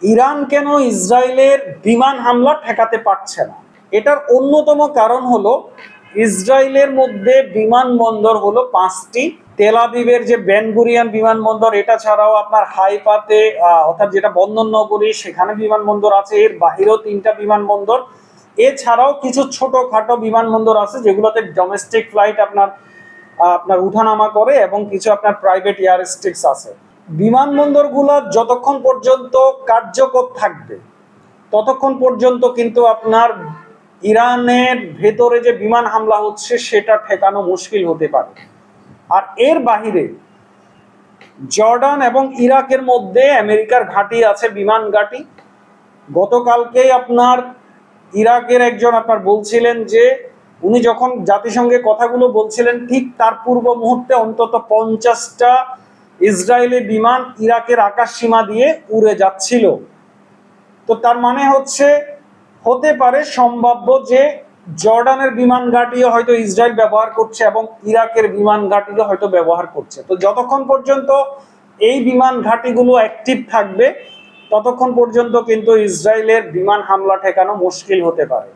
Iran কেন ইসরায়েলের বিমান হামলা ঠেকাতে পারছে না? এটার অন্যতম কারণ হলো ইসরায়েলের মধ্যে বিমানবন্দর হলো 5টি। তেল আবিবের যে বেন গুরিয়ন বিমানবন্দর, এটা ছাড়াও আপনার হাইফাতে অর্থাৎ যেটা বন্দর নগরী, সেখানে বিমানবন্দর আছে। এর বাহিরেও 3টা বিমানবন্দর। এছাড়াও কিছু ছোটখাটো বিমানবন্দর আছে যেগুলোতে ডোমেস্টিক ফ্লাইট আপনার উঠানামা করে, এবং কিছু আপনার প্রাইভেট এয়ারস্ট্রিক্স আছে। বিমানবন্দরগুলো যতক্ষণ পর্যন্ত কার্যকর থাকবে ততক্ষণ পর্যন্ত কিন্তু আপনার ইরানের ভেতরে যে বিমান হামলা হচ্ছে সেটা ঠেকানো মুশকিল হতে পারে। আর এর বাহিরে জর্ডান এবং ইরাকের মধ্যে আমেরিকার ঘাঁটি আছে, বিমান ঘাঁটি। গতকালকেই আপনার ইরাকের একজন আপনার বলছিলেন যে উনি যখন জাতিসংঘে কথাগুলো বলছিলেন ঠিক তার পূর্ব মুহূর্তে অন্তত 50টা ইসরায়েলি বিমান ইরাকের আকাশ সীমা দিয়ে উড়ে যাচ্ছিল। তো তার মানে হতে পারে সম্ভাব্য যে জর্ডানের বিমান ঘাঁটিও হয়তো ইসরায়েল ব্যবহার করছে এবং ইরাকের বিমান ঘাঁটিও হয়তো ব্যবহার করছে। তো যতক্ষণ পর্যন্ত এই বিমান ঘাঁটিগুলো অ্যাক্টিভ থাকবে ততক্ষণ পর্যন্ত কিন্তু ইসরায়েলের বিমান হামলা ঠেকানো মুশকিল হতে পারে।